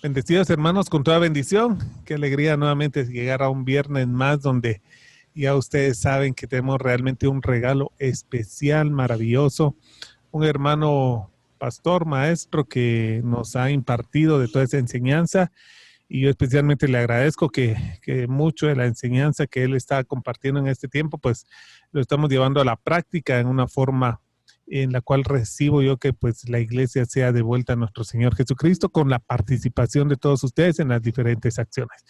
Bendecidos hermanos, con toda bendición. Qué alegría nuevamente llegar a un viernes más donde ya ustedes saben que tenemos realmente un regalo especial, maravilloso. Un hermano pastor, maestro que nos ha impartido de toda esa enseñanza. Y yo especialmente le agradezco que mucho de la enseñanza que él está compartiendo en este tiempo, pues lo estamos llevando a la práctica en una forma en la cual recibo yo que pues la iglesia sea devuelta a nuestro Señor Jesucristo con la participación de todos ustedes en las diferentes acciones.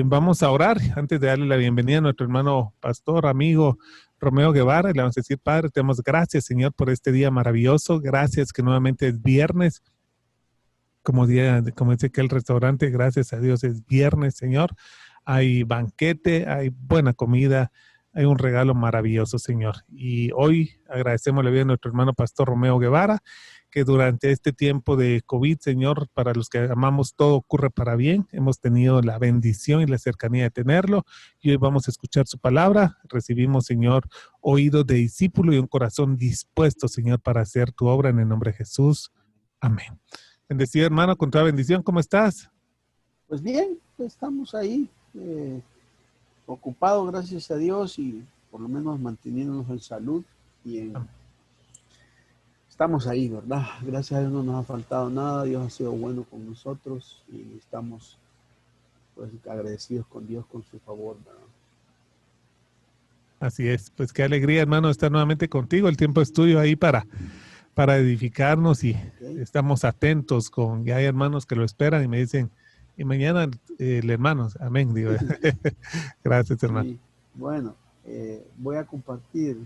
Vamos a orar antes de darle la bienvenida a nuestro hermano pastor, amigo Romeo Guevara. Le vamos a decir, Padre, te damos gracias, Señor, por este día maravilloso. Gracias que nuevamente es viernes. Como dice que el restaurante, gracias a Dios es viernes, Señor. Hay banquete, hay buena comida, hay un regalo maravilloso, Señor. Y hoy agradecemos la vida de nuestro hermano pastor Romeo Guevara, que durante este tiempo de COVID, Señor, para los que amamos todo ocurre para bien. Hemos tenido la bendición y la cercanía de tenerlo. Y hoy vamos a escuchar su palabra. Recibimos, Señor, oídos de discípulo y un corazón dispuesto, Señor, para hacer tu obra en el nombre de Jesús. Amén. Bendecido hermano, con toda bendición, ¿cómo estás? Pues bien, estamos ahí, ocupados, gracias a Dios, y por lo menos manteniéndonos en salud. Estamos ahí, ¿verdad? Gracias a Dios no nos ha faltado nada, Dios ha sido bueno con nosotros y estamos pues agradecidos con Dios, con su favor, ¿verdad? Así es, pues qué alegría hermano estar nuevamente contigo, el tiempo es tuyo ahí para edificarnos y estamos atentos ya hay hermanos que lo esperan y me dicen, y mañana el hermano, amén, digo. Gracias hermano. Sí. Bueno, voy a compartir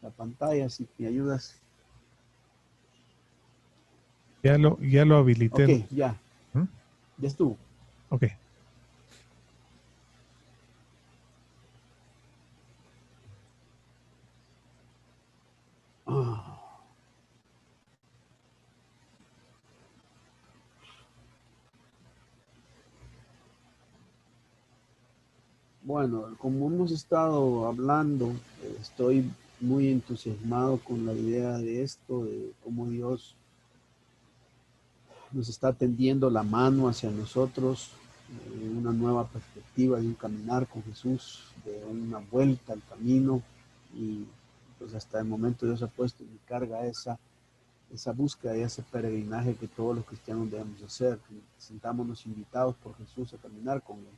la pantalla, si me ayudas. Ya lo habilité. Ok, ya. Ya estuvo. Ok. Bueno, como hemos estado hablando, estoy muy entusiasmado con la idea de esto, de cómo Dios nos está tendiendo la mano hacia nosotros, una nueva perspectiva de un caminar con Jesús, de una vuelta al camino, y pues hasta el momento Dios ha puesto en mi carga esa búsqueda y ese peregrinaje que todos los cristianos debemos hacer, sentámonos invitados por Jesús a caminar con Él.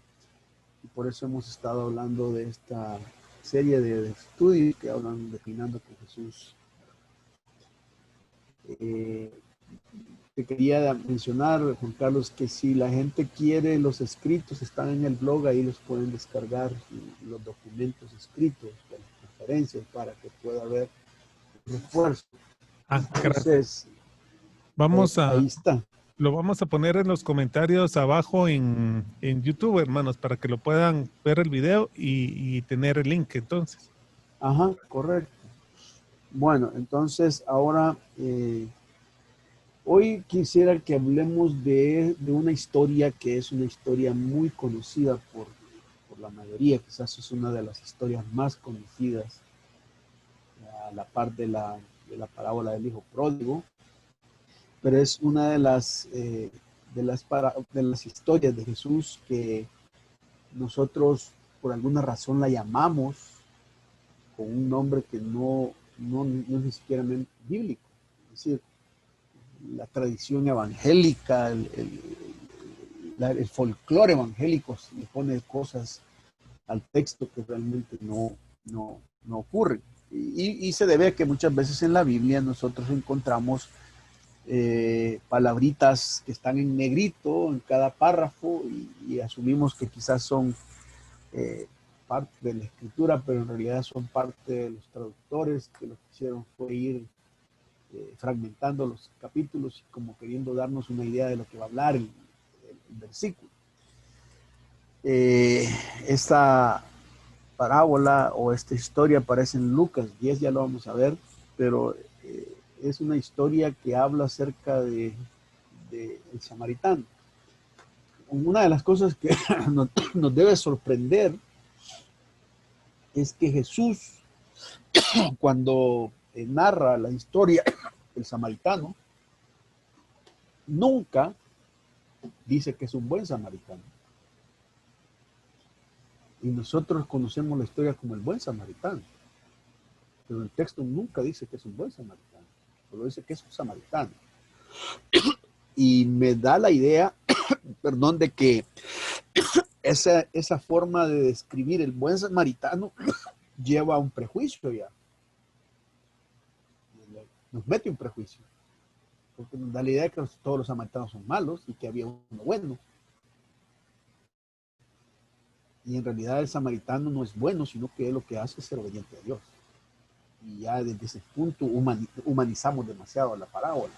Y por eso hemos estado hablando de esta serie de estudios que hablan de caminando con Jesús. Te quería mencionar, Juan Carlos, que si la gente quiere, los escritos están en el blog, ahí los pueden descargar, los documentos escritos, las referencias, para que pueda haber refuerzo. Entonces, ahí está. Lo vamos a poner en los comentarios abajo en YouTube, hermanos, para que lo puedan ver el video y tener el link, entonces. Ajá, correcto. Bueno, entonces ahora, hoy quisiera que hablemos de una historia que es una historia muy conocida por la mayoría, quizás es una de las historias más conocidas, a la par de la parábola del hijo pródigo, pero es una de las historias de Jesús que nosotros por alguna razón la llamamos con un nombre que no es ni siquiera bíblico. Es decir, la tradición evangélica, el folclore evangélico le pone cosas al texto que realmente no ocurren. Y se debe a que muchas veces en la Biblia nosotros encontramos palabritas que están en negrito en cada párrafo y asumimos que quizás son parte de la escritura, pero en realidad son parte de los traductores que lo que hicieron fue ir fragmentando los capítulos y como queriendo darnos una idea de lo que va a hablar el versículo. Esta parábola o esta historia aparece en Lucas 10, ya lo vamos a ver, pero es una historia que habla acerca de el samaritano. Una de las cosas que nos debe sorprender es que Jesús, cuando narra la historia del samaritano, nunca dice que es un buen samaritano. Y nosotros conocemos la historia como el buen samaritano. Pero el texto nunca dice que es un buen samaritano. Solo dice que es un samaritano. Y me da la idea, perdón, de que esa forma de describir el buen samaritano lleva a un prejuicio ya. Nos mete un prejuicio. Porque nos da la idea de que todos los samaritanos son malos y que había uno bueno. Y en realidad el samaritano no es bueno, sino que lo que hace es ser obediente a Dios. Y ya desde ese punto humanizamos demasiado la parábola.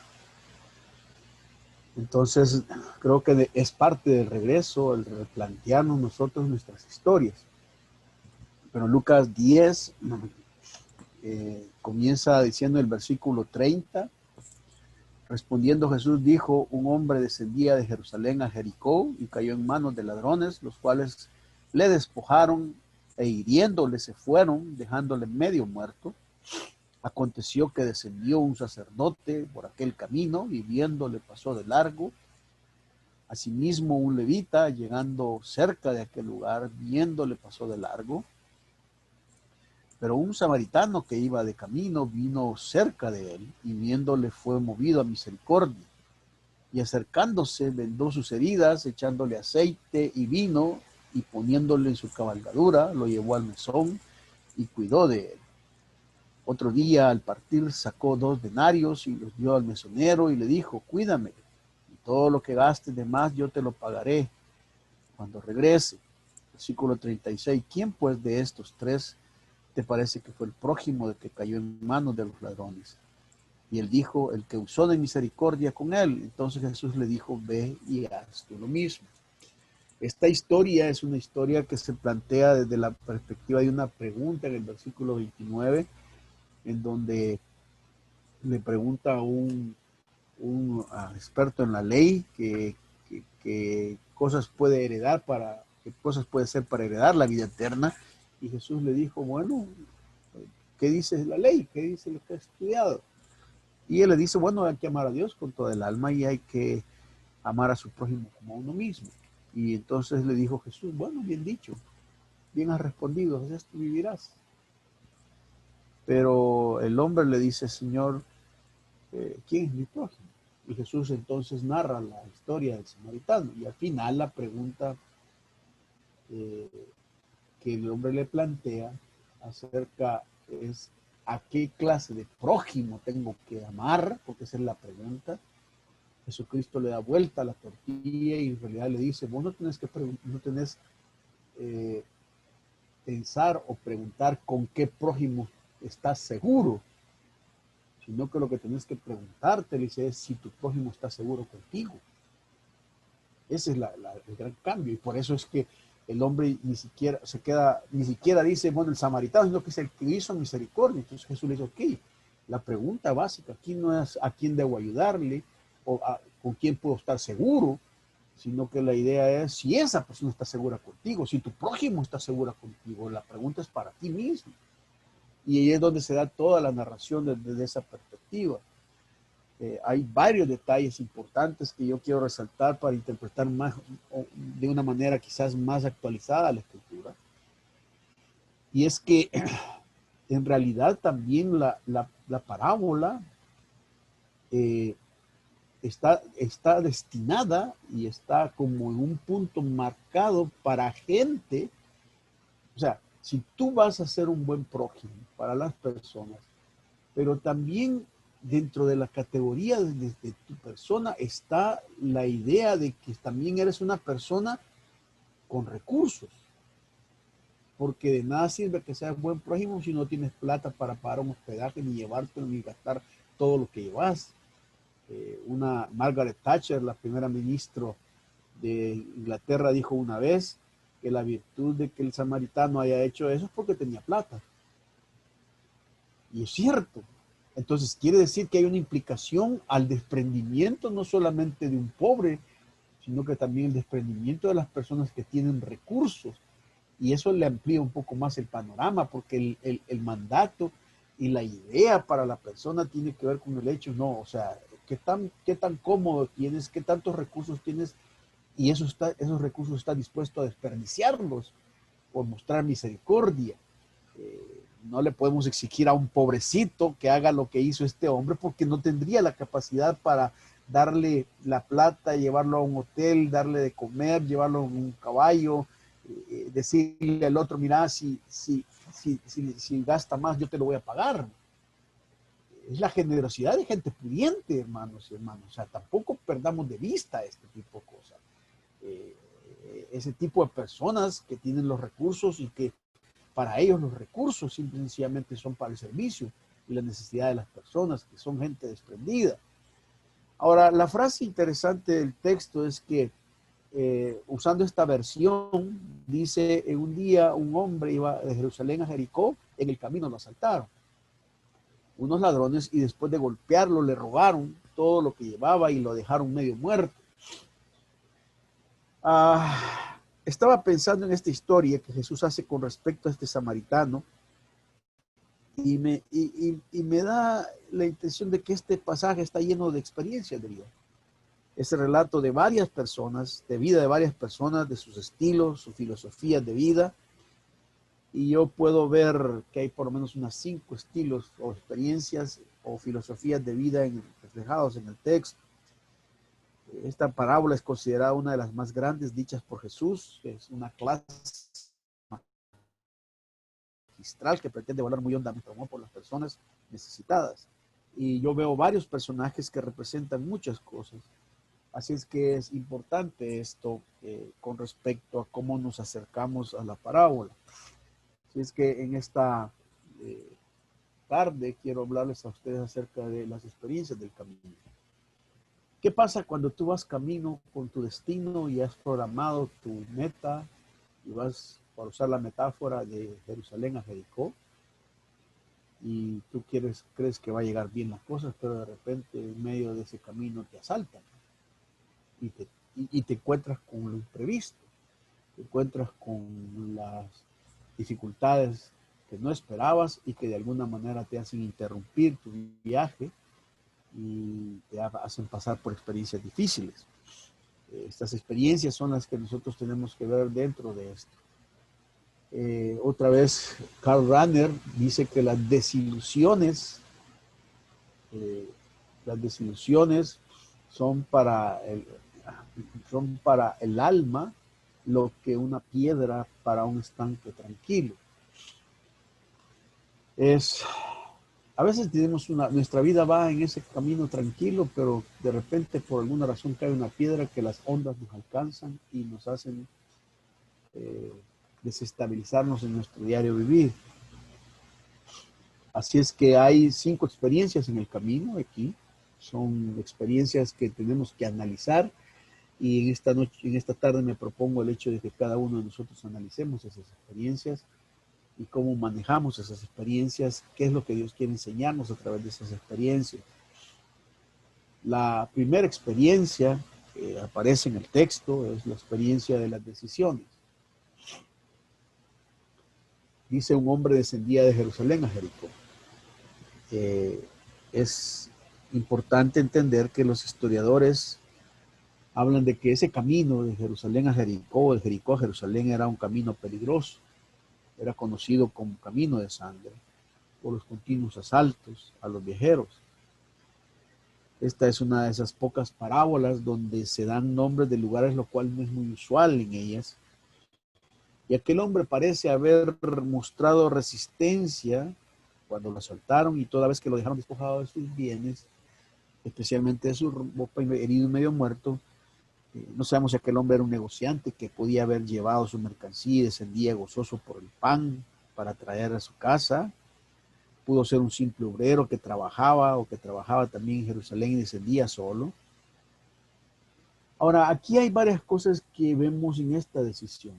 Entonces, creo que es parte del regreso, el replantearnos nosotros nuestras historias. Pero Lucas 10 comienza diciendo el versículo 30, respondiendo Jesús dijo, un hombre descendía de Jerusalén a Jericó y cayó en manos de ladrones, los cuales le despojaron e hiriéndole se fueron, dejándole medio muerto. Aconteció que descendió un sacerdote por aquel camino y viéndole pasó de largo. Asimismo un levita, llegando cerca de aquel lugar, viéndole pasó de largo. Pero un samaritano que iba de camino vino cerca de él y viéndole fue movido a misericordia. Y acercándose vendó sus heridas, echándole aceite y vino y poniéndole en su cabalgadura, lo llevó al mesón y cuidó de él. Otro día al partir sacó 2 denarios y los dio al mesonero y le dijo, cuídame, y todo lo que gastes de más yo te lo pagaré cuando regrese. Versículo 36, ¿quién pues de estos 3 te parece que fue el prójimo de que cayó en manos de los ladrones? Y él dijo, el que usó de misericordia con él. Entonces Jesús le dijo, ve y haz tú lo mismo. Esta historia es una historia que se plantea desde la perspectiva de una pregunta en el versículo 29, en donde le pregunta a un experto en la ley que cosas puede heredar qué cosas puede ser para heredar la vida eterna. Y Jesús le dijo, bueno, ¿qué dice la ley? ¿Qué dice lo que ha estudiado? Y él le dice, bueno, hay que amar a Dios con toda el alma y hay que amar a su prójimo como a uno mismo. Y entonces le dijo Jesús, bueno, bien dicho, bien has respondido, de esto vivirás. Pero el hombre le dice, Señor, ¿quién es mi prójimo? Y Jesús entonces narra la historia del samaritano. Y al final la pregunta que el hombre le plantea acerca es ¿a qué clase de prójimo tengo que amar? Porque esa es la pregunta. Jesucristo le da vuelta a la tortilla y en realidad le dice, vos no tenés que pensar o preguntar con qué prójimo estás seguro, sino que lo que tenés que preguntarte, dice, es si tu prójimo está seguro contigo. Ese es el gran cambio, y por eso es que el hombre ni siquiera dice, bueno, el samaritano, sino que es el que hizo misericordia. Entonces Jesús le dice, ok, la pregunta básica aquí no es a quién debo ayudarle o con quién puedo estar seguro, sino que la idea es si esa persona está segura contigo, si tu prójimo está segura contigo, la pregunta es para ti mismo. Y ahí es donde se da toda la narración desde esa perspectiva. Hay varios detalles importantes que yo quiero resaltar para interpretar más, de una manera quizás más actualizada la escritura. Y es que en realidad también la parábola está destinada y está como en un punto marcado para gente. O sea, si tú vas a ser un buen prójimo para las personas, pero también dentro de la categoría de tu persona está la idea de que también eres una persona con recursos. Porque de nada sirve que seas buen prójimo si no tienes plata para pagar un hospedaje, ni llevarte, ni gastar todo lo que llevas. Una Margaret Thatcher, la primera ministra de Inglaterra, dijo una vez que la virtud de que el samaritano haya hecho eso es porque tenía plata. Y es cierto. Entonces quiere decir que hay una implicación al desprendimiento no solamente de un pobre, sino que también el desprendimiento de las personas que tienen recursos. Y eso le amplía un poco más el panorama, porque el mandato y la idea para la persona tiene que ver con el hecho, no, o sea, ok, qué tan cómodo tienes, qué tantos recursos tienes, y esos recursos estás dispuesto a desperdiciarlos por mostrar misericordia. No le podemos exigir a un pobrecito que haga lo que hizo este hombre porque no tendría la capacidad para darle la plata, llevarlo a un hotel, darle de comer, llevarlo en un caballo, decirle al otro, mira, si gasta más, yo te lo voy a pagar. Es la generosidad de gente pudiente, hermanos y hermanos. O sea, tampoco perdamos de vista este tipo de cosas. Ese tipo de personas que tienen los recursos y que para ellos los recursos sencillamente son para el servicio y la necesidad de las personas, que son gente desprendida. Ahora, la frase interesante del texto es que usando esta versión, dice, en un día un hombre iba de Jerusalén a Jericó, en el camino lo asaltaron unos ladrones y después de golpearlo le robaron todo lo que llevaba y lo dejaron medio muerto. Estaba pensando en esta historia que Jesús hace con respecto a este samaritano y me da la intención de que este pasaje está lleno de experiencias de vida. Es el relato de varias personas, de vida de varias personas, de sus estilos, sus filosofías de vida. Y yo puedo ver que hay por lo menos unas 5 estilos o experiencias o filosofías de vida reflejados en el texto. Esta parábola es considerada una de las más grandes dichas por Jesús. Es una clase magistral que pretende volar muy hondamente por las personas necesitadas. Y yo veo varios personajes que representan muchas cosas. Así es que es importante esto con respecto a cómo nos acercamos a la parábola. Así es que en esta tarde quiero hablarles a ustedes acerca de las experiencias del camino. ¿Qué pasa cuando tú vas camino con tu destino y has programado tu meta y vas, por usar la metáfora de Jerusalén a Jericó, y tú crees que va a llegar bien las cosas, pero de repente en medio de ese camino te asaltan y te encuentras con lo imprevisto, te encuentras con las dificultades que no esperabas y que de alguna manera te hacen interrumpir tu viaje y te hacen pasar por experiencias difíciles. Estas experiencias son las que nosotros tenemos que ver dentro de esto. Otra vez, Karl Rahner dice que las desilusiones son para el alma lo que una piedra para un estanque tranquilo. A veces tenemos nuestra vida va en ese camino tranquilo, pero de repente por alguna razón cae una piedra que las ondas nos alcanzan y nos hacen desestabilizarnos en nuestro diario vivir. Así es que hay 5 experiencias en el camino aquí. Son experiencias que tenemos que analizar y en esta tarde me propongo el hecho de que cada uno de nosotros analicemos esas experiencias y cómo manejamos esas experiencias, qué es lo que Dios quiere enseñarnos a través de esas experiencias. La primera experiencia que aparece en el texto es la experiencia de las decisiones. Dice un hombre descendía de Jerusalén a Jericó. Es importante entender que los historiadores hablan de que ese camino de Jerusalén a Jericó, de Jericó a Jerusalén, era un camino peligroso. Era conocido como camino de sangre por los continuos asaltos a los viajeros. Esta es una de esas pocas parábolas donde se dan nombres de lugares, lo cual no es muy usual en ellas. Y aquel hombre parece haber mostrado resistencia cuando lo asaltaron y toda vez que lo dejaron despojado de sus bienes, especialmente de su ropa, herido y medio muerto. No sabemos si aquel hombre era un negociante que podía haber llevado su mercancía y descendía gozoso por el pan para traer a su casa. Pudo ser un simple obrero que trabajaba o que trabajaba también en Jerusalén y descendía solo. Ahora, aquí hay varias cosas que vemos en esta decisión.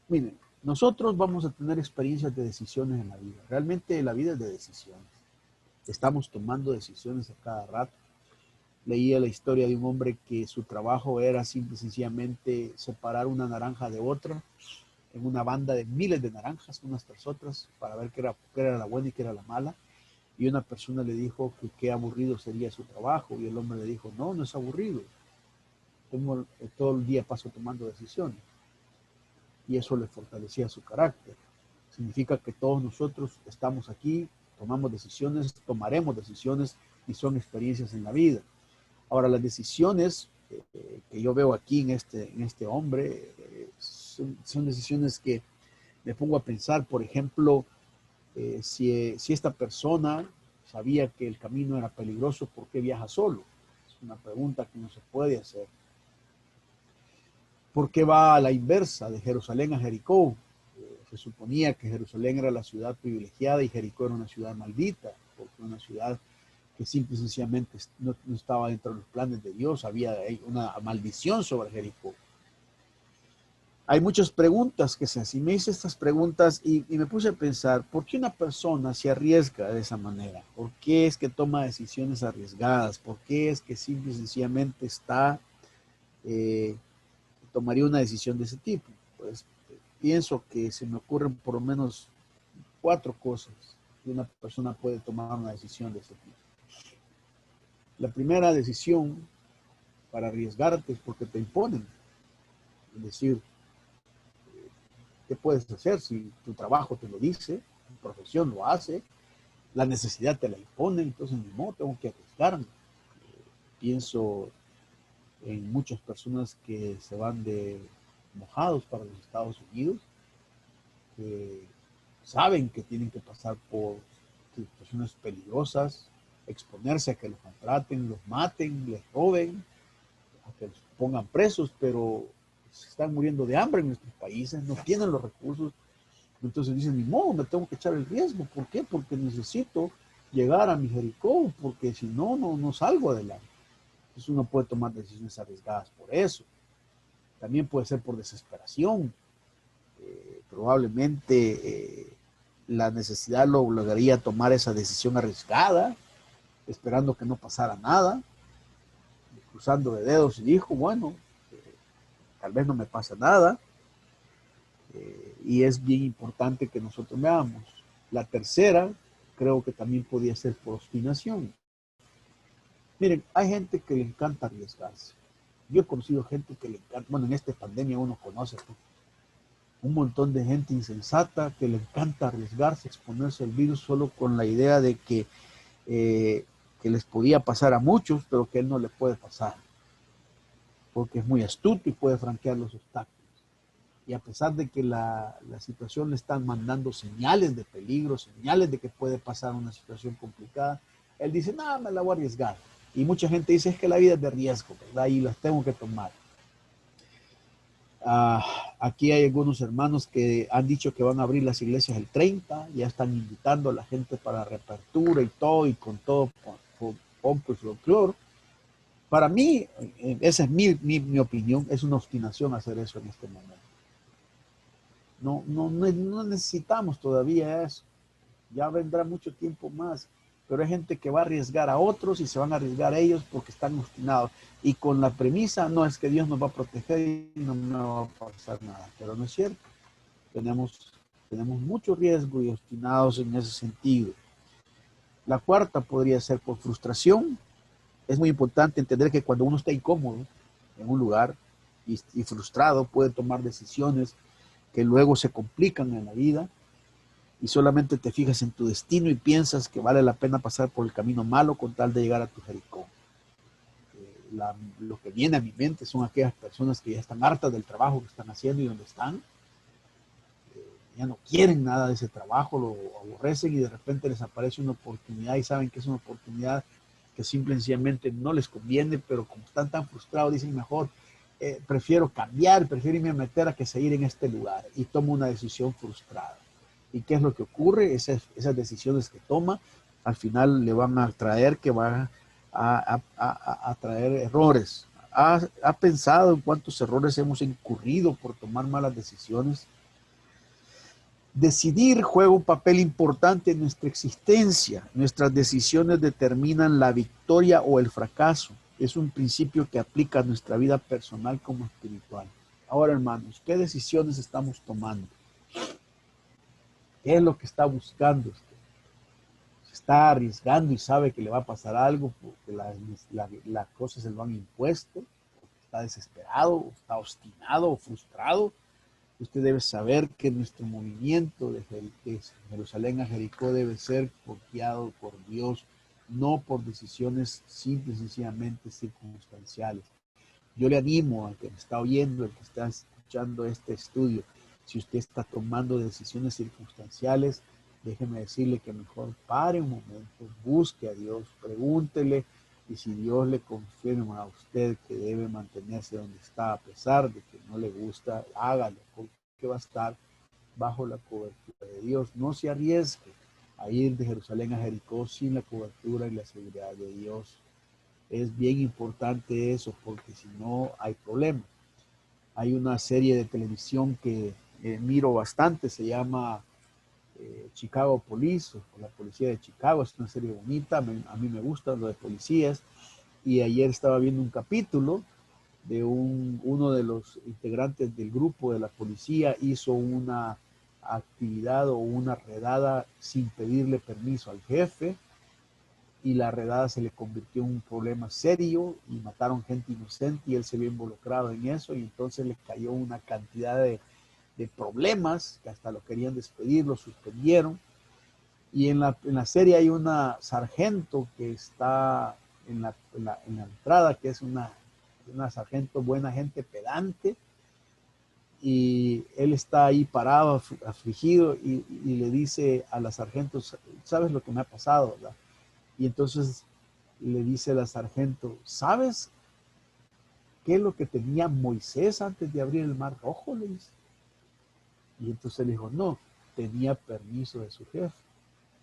Miren, nosotros vamos a tener experiencias de decisiones en la vida. Realmente la vida es de decisiones. Estamos tomando decisiones a cada rato. Leía la historia de un hombre que su trabajo era simple y sencillamente separar una naranja de otra en una banda de miles de naranjas, unas tras otras, para ver qué era la buena y qué era la mala. Y una persona le dijo que qué aburrido sería su trabajo, y el hombre le dijo, no, no es aburrido. Todo el día paso tomando decisiones. Y eso le fortalecía su carácter. Significa que todos nosotros estamos aquí, tomamos decisiones, tomaremos decisiones y son experiencias en la vida. Ahora, las decisiones que yo veo aquí en este hombre son decisiones que me pongo a pensar, por ejemplo, si esta persona sabía que el camino era peligroso, ¿por qué viaja solo? Es una pregunta que no se puede hacer. ¿Por qué va a la inversa, de Jerusalén a Jericó? Se suponía que Jerusalén era la ciudad privilegiada y Jericó era una ciudad maldita, porque era una ciudad que simple y sencillamente no estaba dentro de los planes de Dios, había una maldición sobre Jericó. Hay muchas preguntas que se hacen. Me hice estas preguntas y me puse a pensar, ¿por qué una persona se arriesga de esa manera? ¿Por qué es que toma decisiones arriesgadas? ¿Por qué es que simple y sencillamente tomaría una decisión de ese tipo? Pues pienso que se me ocurren por lo menos 4 cosas que una persona puede tomar una decisión de ese tipo. La primera decisión para arriesgarte es porque te imponen. Es decir, ¿qué puedes hacer si tu trabajo te lo dice, tu profesión lo hace, la necesidad te la impone? Entonces, ni modo, tengo que arriesgarme. Pienso en muchas personas que se van de mojados para los Estados Unidos, que saben que tienen que pasar por situaciones peligrosas, exponerse a que los maltraten, los maten, les roben, a que los pongan presos, pero se están muriendo de hambre en nuestros países, no tienen los recursos. Entonces dicen, ni modo, me tengo que echar el riesgo. ¿Por qué? Porque necesito llegar a mi Jericó, porque si no, no salgo adelante. Entonces uno puede tomar decisiones arriesgadas por eso. También puede ser por desesperación. Probablemente la necesidad lo obligaría a tomar esa decisión arriesgada, esperando que no pasara nada, cruzando de dedos, y dijo, bueno, tal vez no me pasa nada. Y es bien importante que nosotros veamos. La tercera, creo que también podría ser por obstinación. Miren, hay gente que le encanta arriesgarse. Yo he conocido gente que le encanta, bueno, en esta pandemia uno conoce un montón de gente insensata que le encanta arriesgarse, exponerse al virus solo con la idea de que les podía pasar a muchos, pero que él no le puede pasar, porque es muy astuto y puede franquear los obstáculos. Y a pesar de que la situación le están mandando señales de peligro, señales de que puede pasar una situación complicada, él dice, nada, me la voy a arriesgar. Y mucha gente dice, es que la vida es de riesgo, ¿verdad? Y las tengo que tomar. Aquí hay algunos hermanos que han dicho que van a abrir las iglesias el 30, ya están invitando a la gente para reapertura y todo, y con todo pompo y folclor. Para mí, esa es mi opinión, es una obstinación hacer eso en este momento. No necesitamos todavía eso. Ya vendrá mucho tiempo más. Pero hay gente que va a arriesgar a otros y se van a arriesgar a ellos porque están obstinados. Y con la premisa, no es que Dios nos va a proteger y no me va a pasar nada. Pero no es cierto. Tenemos mucho riesgo y obstinados en ese sentido. La cuarta podría ser por frustración. Es muy importante entender que cuando uno está incómodo en un lugar y frustrado, puede tomar decisiones que luego se complican en la vida, y solamente te fijas en tu destino y piensas que vale la pena pasar por el camino malo con tal de llegar a tu Jericó. Lo que viene a mi mente son aquellas personas que ya están hartas del trabajo que están haciendo y donde están. Ya no quieren nada de ese trabajo, lo aborrecen, y de repente les aparece una oportunidad y saben que es una oportunidad que simple y sencillamente no les conviene, pero como están tan frustrados dicen mejor, prefiero cambiar, prefiero irme a meter a que seguir en este lugar, y tomo una decisión frustrada. ¿Y qué es lo que ocurre? Esas decisiones que toma al final le van a traer que van a traer errores. ¿Ha pensado en cuántos errores hemos incurrido por tomar malas decisiones? Decidir juega un papel importante en nuestra existencia. Nuestras decisiones determinan la victoria o el fracaso. Es un principio que aplica a nuestra vida personal como espiritual. Ahora, hermanos, ¿qué decisiones estamos tomando? ¿Qué es lo que está buscando usted? se está arriesgando y sabe que le va a pasar algo, porque las cosas se lo han impuesto, está desesperado, está obstinado o frustrado, usted debe saber que nuestro movimiento de Jerusalén a Jericó debe ser guiado por Dios, no por decisiones simples y sencillamente circunstanciales. Yo le animo al que me está oyendo, al que está escuchando este estudio, si usted está tomando decisiones circunstanciales, déjeme decirle que mejor pare un momento, busque a Dios, pregúntele, y si Dios le confirma a usted que debe mantenerse donde está, a pesar de que no le gusta, hágalo, porque va a estar bajo la cobertura de Dios. No se arriesgue a ir de Jerusalén a Jericó sin la cobertura y la seguridad de Dios. Es bien importante eso, porque si no hay problemas. Hay una serie de televisión que miro bastante, se llama Chicago Police, o la policía de Chicago. Es una serie bonita, a mí me gusta lo de policías. Y ayer estaba viendo un capítulo de uno de los integrantes del grupo de la policía hizo una actividad o una redada sin pedirle permiso al jefe, y la redada se le convirtió en un problema serio y mataron gente inocente y él se vio involucrado en eso, y entonces le cayó una cantidad de problemas que hasta lo querían despedir, lo suspendieron. Y en la serie hay una sargento que está en la entrada, que es una sargento buena gente, pedante, y él está ahí parado, afligido, y le dice a la sargento, ¿sabes lo que me ha pasado, verdad? Y entonces le dice la sargento, ¿sabes qué es lo que tenía Moisés antes de abrir el mar rojo? Le dice. Y entonces le dijo, no, tenía permiso de su jefe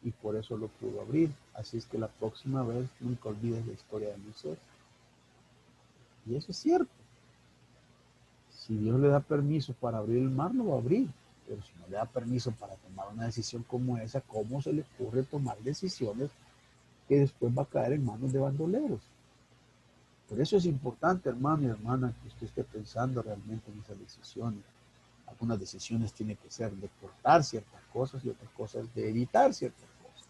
y por eso lo pudo abrir. Así es que la próxima vez nunca olvides la historia de Moisés. Y eso es cierto. Si Dios le da permiso para abrir el mar, lo va a abrir. Pero si no le da permiso para tomar una decisión como esa, ¿cómo se le ocurre tomar decisiones que después va a caer en manos de bandoleros? Por eso es importante, hermano y hermana, que usted esté pensando realmente en esas decisiones. Algunas decisiones tienen que ser de cortar ciertas cosas y otras cosas de evitar ciertas cosas.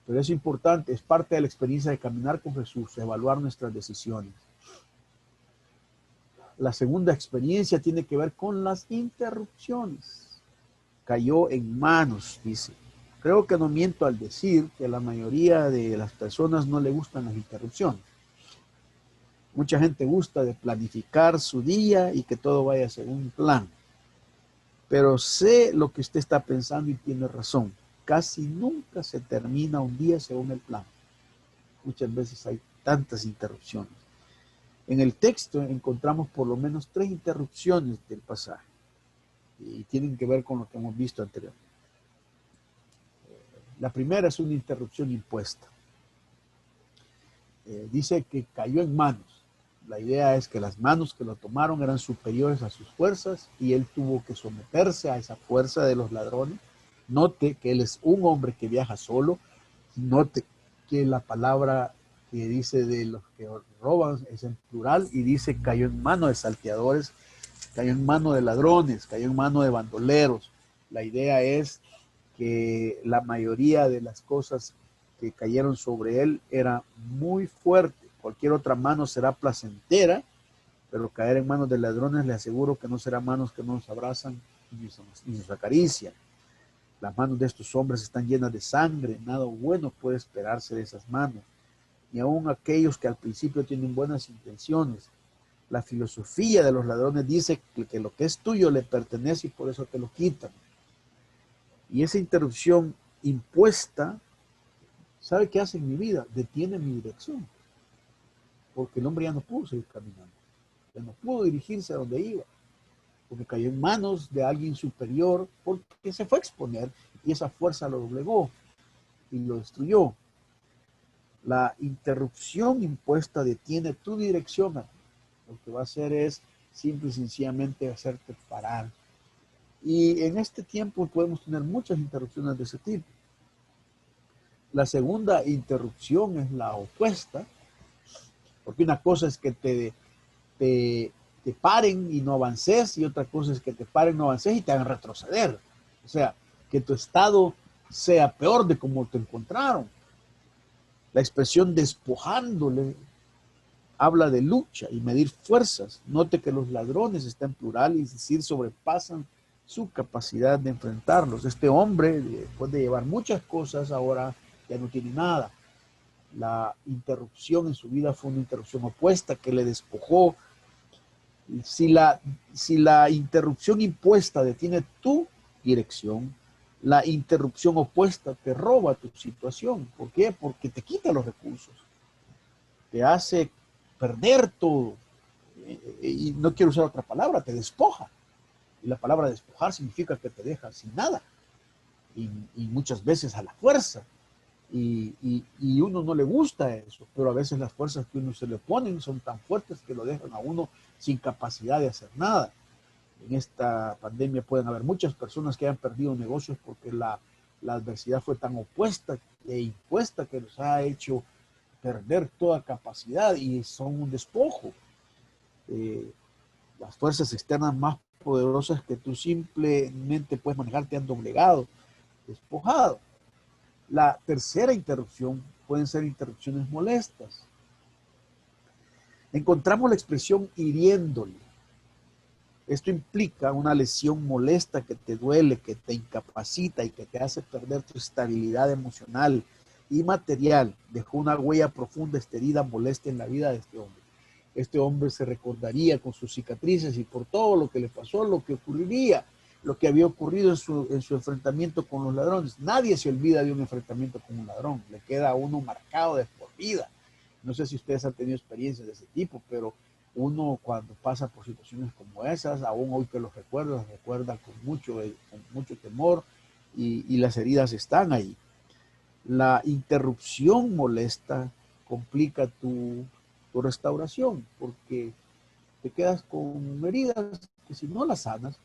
Pero es importante, es parte de la experiencia de caminar con Jesús, evaluar nuestras decisiones. La segunda experiencia tiene que ver con las interrupciones. Cayó en manos, dice. Creo que no miento al decir que a la mayoría de las personas no le gustan las interrupciones. Mucha gente gusta de planificar su día y que todo vaya según plan. Pero sé lo que usted está pensando y tiene razón. Casi nunca se termina un día según el plan. Muchas veces hay tantas interrupciones. En el texto encontramos por lo menos 3 interrupciones del pasaje. Y tienen que ver con lo que hemos visto anteriormente. La primera es una interrupción impuesta. Dice que cayó en manos. La idea es que las manos que lo tomaron eran superiores a sus fuerzas y él tuvo que someterse a esa fuerza de los ladrones. Note que él es un hombre que viaja solo. Note que la palabra que dice de los que roban es en plural y dice cayó en mano de salteadores, cayó en mano de ladrones, cayó en mano de bandoleros. La idea es que la mayoría de las cosas que cayeron sobre él era muy fuerte. Cualquier otra mano será placentera, pero caer en manos de ladrones le aseguro que no será manos que nos abrazan ni nos acarician. Las manos de estos hombres están llenas de sangre, nada bueno puede esperarse de esas manos. Y aún aquellos que al principio tienen buenas intenciones, la filosofía de los ladrones dice que lo que es tuyo le pertenece y por eso te lo quitan. Y esa interrupción impuesta, ¿sabe qué hace en mi vida? Detiene mi dirección. Porque el hombre ya no pudo seguir caminando. Ya no pudo dirigirse a donde iba. Porque cayó en manos de alguien superior, porque se fue a exponer y esa fuerza lo doblegó y lo destruyó. La interrupción impuesta detiene tu dirección. Lo que va a hacer es simple y sencillamente hacerte parar. Y en este tiempo podemos tener muchas interrupciones de ese tipo. La segunda interrupción es la opuesta, porque una cosa es que te paren y no avances, y otra cosa es que te paren, no avances y te hagan retroceder. O sea, que tu estado sea peor de como te encontraron. La expresión despojándole habla de lucha y medir fuerzas. Note que los ladrones están en plural, y es decir, sobrepasan su capacidad de enfrentarlos. Este hombre, después de llevar muchas cosas, ahora ya no tiene nada. La interrupción en su vida fue una interrupción opuesta que le despojó. Si la interrupción impuesta detiene tu dirección, la interrupción opuesta te roba tu situación. ¿Por qué? Porque te quita los recursos, te hace perder todo. Y no quiero usar otra palabra, te despoja. Y la palabra despojar significa que te deja sin nada. Y muchas veces a la fuerza. Y uno no le gusta eso, pero a veces las fuerzas que uno se le ponen son tan fuertes que lo dejan a uno sin capacidad de hacer nada. En esta pandemia pueden haber muchas personas que hayan perdido negocios porque la adversidad fue tan opuesta e impuesta que los ha hecho perder toda capacidad y son un despojo. Las fuerzas externas más poderosas que tú simplemente puedes manejar te han doblegado, despojado. La tercera interrupción pueden ser interrupciones molestas. Encontramos la expresión hiriéndole. Esto implica una lesión molesta que te duele, que te incapacita y que te hace perder tu estabilidad emocional y material. Dejó una huella profunda, esta herida molesta en la vida de este hombre. Este hombre se recordaría con sus cicatrices y por todo lo que le pasó, lo que ocurriría, lo que había ocurrido en su enfrentamiento con los ladrones. Nadie se olvida de un enfrentamiento con un ladrón. Le queda a uno marcado de por vida. No sé si ustedes han tenido experiencias de ese tipo, pero uno cuando pasa por situaciones como esas, aún hoy que los recuerda con mucho temor y las heridas están ahí. La interrupción molesta complica tu restauración porque te quedas con heridas que si no las sanas,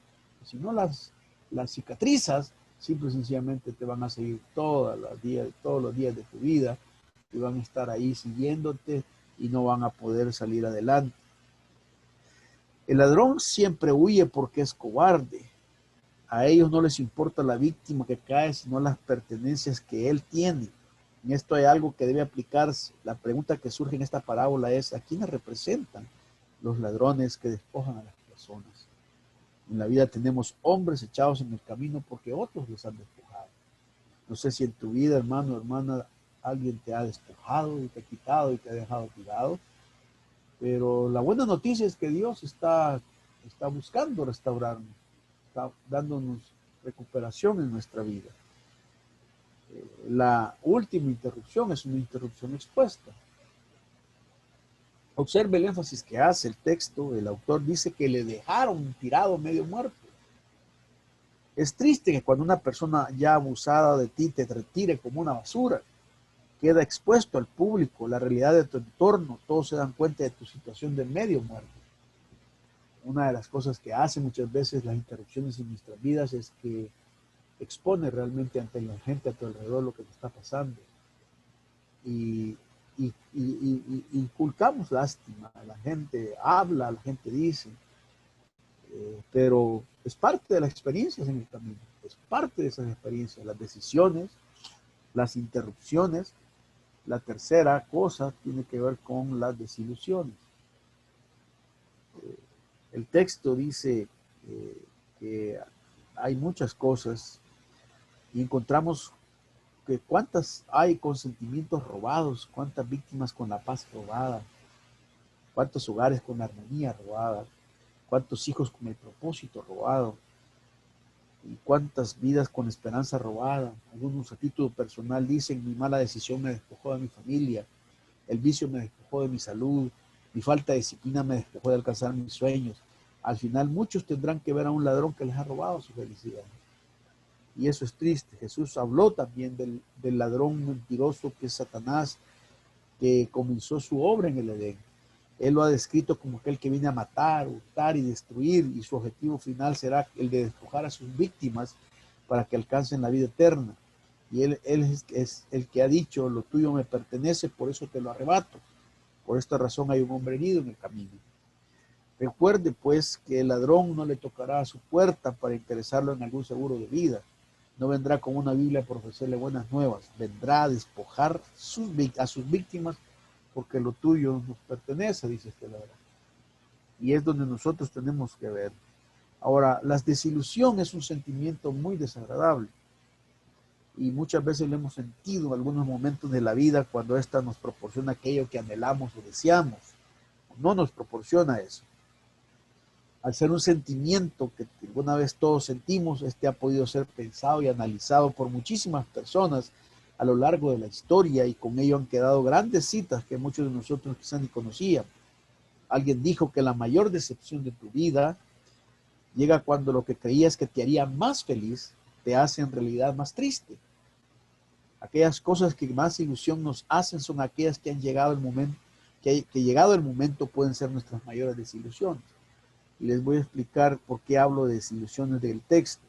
si no las cicatrizas, simple y sencillamente te van a seguir todos los días de tu vida y van a estar ahí siguiéndote y no van a poder salir adelante. El ladrón siempre huye porque es cobarde. A ellos no les importa la víctima que cae, sino las pertenencias que él tiene. En esto hay algo que debe aplicarse. La pregunta que surge en esta parábola es: ¿a quiénes representan los ladrones que despojan a las personas? En la vida tenemos hombres echados en el camino porque otros les han despojado. No sé si en tu vida, hermano o hermana, alguien te ha despojado y te ha quitado y te ha dejado tirado. Pero la buena noticia es que Dios está buscando restaurarnos, está dándonos recuperación en nuestra vida. La última interrupción es una interrupción expuesta. Observe el énfasis que hace el texto. El autor dice que le dejaron tirado medio muerto. Es triste que cuando una persona ya abusada de ti te retire como una basura, queda expuesto al público, la realidad de tu entorno, todos se dan cuenta de tu situación de medio muerto. Una de las cosas que hace muchas veces las interrupciones en nuestras vidas es que expone realmente ante la gente a tu alrededor lo que te está pasando. Y inculcamos lástima, la gente habla, la gente dice, pero es parte de las experiencias en el camino, es parte de esas experiencias, las decisiones, las interrupciones. La tercera cosa tiene que ver con las desilusiones. El texto dice que hay muchas cosas y encontramos que cuántas hay consentimientos robados, cuántas víctimas con la paz robada, cuántos hogares con la armonía robada, cuántos hijos con el propósito robado y cuántas vidas con esperanza robada. Algunos a título personal dicen: mi mala decisión me despojó de mi familia, el vicio me despojó de mi salud, mi falta de disciplina me despojó de alcanzar mis sueños. Al final muchos tendrán que ver a un ladrón que les ha robado su felicidad. Y eso es triste. Jesús habló también del ladrón mentiroso que es Satanás, que comenzó su obra en el Edén. Él lo ha descrito como aquel que viene a matar, hurtar y destruir, y su objetivo final será el de despojar a sus víctimas para que alcancen la vida eterna. Y él es el que ha dicho: lo tuyo me pertenece, por eso te lo arrebato. Por esta razón hay un hombre herido en el camino. Recuerde pues que el ladrón no le tocará a su puerta para interesarlo en algún seguro de vida. No vendrá con una Biblia por ofrecerle buenas nuevas. Vendrá a despojar a sus víctimas porque lo tuyo nos pertenece, dice este ladrón. Y es donde nosotros tenemos que ver. Ahora, la desilusión es un sentimiento muy desagradable. Y muchas veces lo hemos sentido en algunos momentos de la vida cuando ésta nos proporciona aquello que anhelamos o deseamos. No nos proporciona eso. Al ser un sentimiento que alguna vez todos sentimos, este ha podido ser pensado y analizado por muchísimas personas a lo largo de la historia y con ello han quedado grandes citas que muchos de nosotros quizás ni conocían. Alguien dijo que la mayor decepción de tu vida llega cuando lo que creías que te haría más feliz te hace en realidad más triste. Aquellas cosas que más ilusión nos hacen son aquellas que han llegado el momento, que llegado el momento pueden ser nuestras mayores desilusiones. Y les voy a explicar por qué hablo de desilusiones del texto.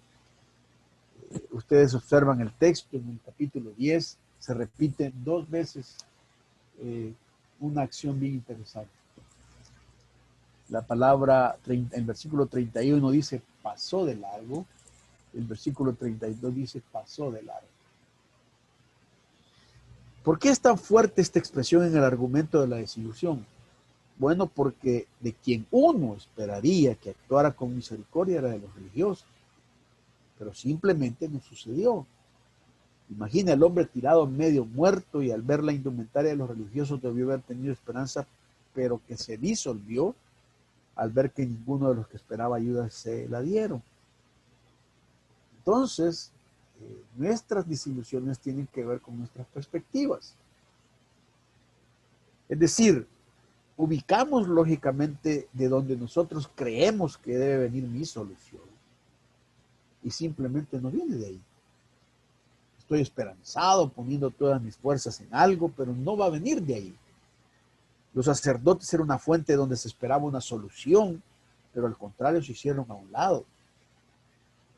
Ustedes observan el texto en el capítulo 10, se repite 2 veces una acción bien interesante. La palabra, el versículo 31 dice pasó de largo, el versículo 32 dice pasó de largo. ¿Por qué es tan fuerte esta expresión en el argumento de la desilusión? Bueno, porque de quien uno esperaría que actuara con misericordia era de los religiosos, pero simplemente no sucedió. Imagina el hombre tirado medio muerto y al ver la indumentaria de los religiosos debió haber tenido esperanza, pero que se disolvió al ver que ninguno de los que esperaba ayuda se la dieron. Entonces, nuestras desilusiones tienen que ver con nuestras perspectivas. Es decir, ubicamos lógicamente de donde nosotros creemos que debe venir mi solución y simplemente no viene de ahí. Estoy esperanzado, poniendo todas mis fuerzas en algo, pero no va a venir de ahí. Los sacerdotes eran una fuente donde se esperaba una solución, pero al contrario se hicieron a un lado.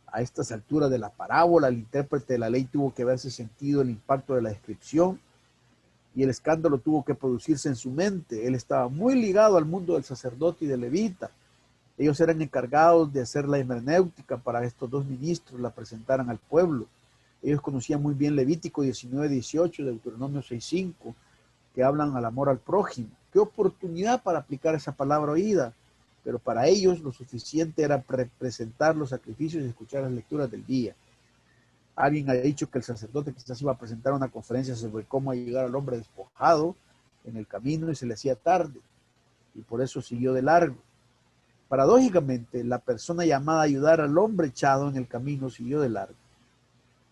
A estas alturas de la parábola, el intérprete de la ley tuvo que verse sentido el impacto de la descripción y el escándalo tuvo que producirse en su mente. Él estaba muy ligado al mundo del sacerdote y del levita. Ellos eran encargados de hacer la hermenéutica para estos dos ministros, la presentaran al pueblo. Ellos conocían muy bien Levítico 19:18, Deuteronomio 6:5, que hablan al amor al prójimo. Qué oportunidad para aplicar esa palabra oída, pero para ellos lo suficiente era presentar los sacrificios y escuchar las lecturas del día. Alguien ha dicho que el sacerdote quizás iba a presentar una conferencia sobre cómo llegar al hombre despojado en el camino y se le hacía tarde, y por eso siguió de largo. Paradójicamente, la persona llamada a ayudar al hombre echado en el camino siguió de largo.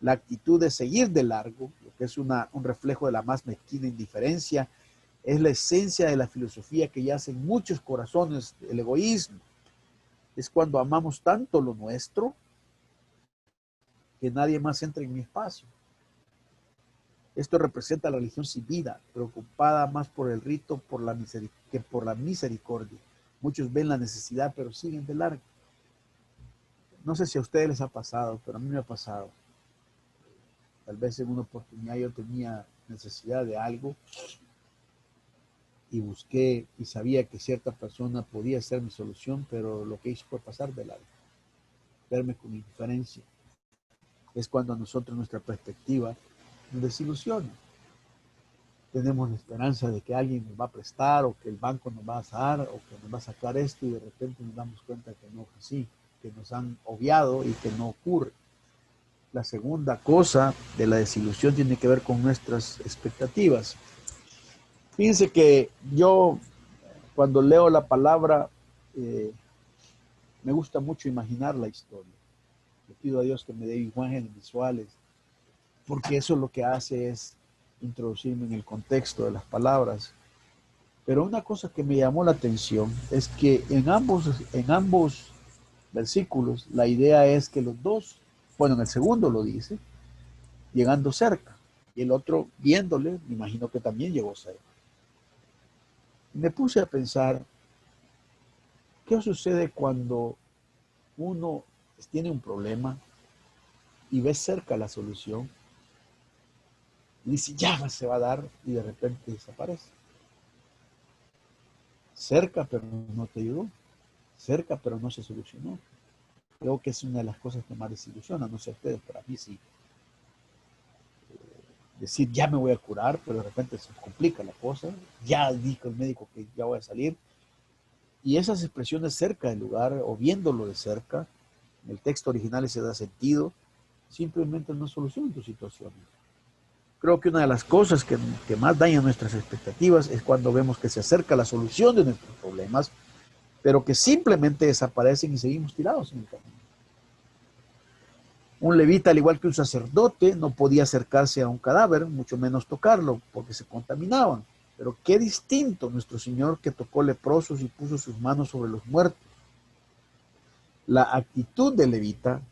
La actitud de seguir de largo, lo que es un reflejo de la más mezquina indiferencia, es la esencia de la filosofía que yace en muchos corazones, el egoísmo. Es cuando amamos tanto lo nuestro que nadie más entra en mi espacio. Esto representa la religión sin vida, preocupada más por el rito que por la misericordia. Muchos ven la necesidad, pero siguen de largo. No sé si a ustedes les ha pasado, pero a mí me ha pasado. Tal vez en una oportunidad yo tenía necesidad de algo y busqué y sabía que cierta persona podía ser mi solución, pero lo que hizo fue pasar de largo, verme con indiferencia. Es cuando a nosotros nuestra perspectiva nos desilusiona. Tenemos la esperanza de que alguien nos va a prestar o que el banco nos va a dar o que nos va a sacar esto y de repente nos damos cuenta que no es así, que nos han obviado y que no ocurre. La segunda cosa de la desilusión tiene que ver con nuestras expectativas. Fíjense que yo cuando leo la palabra me gusta mucho imaginar la historia. Le pido a Dios que me dé imágenes visuales, porque eso lo que hace es introducirme en el contexto de las palabras. Pero una cosa que me llamó la atención es que en ambos versículos la idea es que los dos, bueno, en el segundo lo dice, llegando cerca, y el otro viéndole, me imagino que también llegó cerca. Y me puse a pensar, ¿qué sucede cuando uno tiene un problema y ve cerca la solución y dice, ya se va a dar y de repente desaparece? Cerca, pero no te ayudó. Cerca, pero no se solucionó. Creo que es una de las cosas que más desilusiona, no sé ustedes, pero a mí sí. Decir, ya me voy a curar, pero de repente se complica la cosa. Ya dijo el médico que ya voy a salir. Y esas expresiones cerca del lugar o viéndolo de cerca, en el texto original se da sentido, simplemente no solucionan tu situación. Creo que una de las cosas que más dañan nuestras expectativas es cuando vemos que se acerca la solución de nuestros problemas, pero que simplemente desaparecen y seguimos tirados en el camino. Un levita, al igual que un sacerdote, no podía acercarse a un cadáver, mucho menos tocarlo, porque se contaminaban. Pero qué distinto nuestro Señor, que tocó leprosos y puso sus manos sobre los muertos. La actitud del levita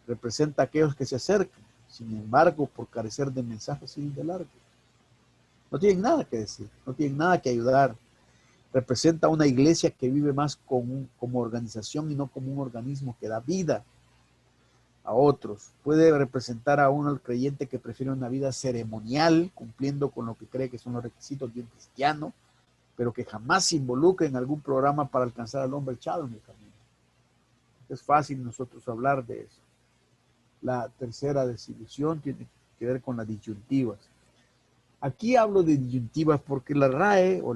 representa a aquellos que se acercan, sin embargo, por carecer de mensajes siguen de largo. No tienen nada que decir, no tienen nada que ayudar. Representa una iglesia que vive más como organización y no como un organismo que da vida a otros. Puede representar a uno el creyente que prefiere una vida ceremonial, cumpliendo con lo que cree que son los requisitos de un cristiano, pero que jamás se involucre en algún programa para alcanzar al hombre echado en el camino. Es fácil nosotros hablar de eso. La tercera desilusión tiene que ver con las disyuntivas. Aquí hablo de disyuntivas porque la RAE, o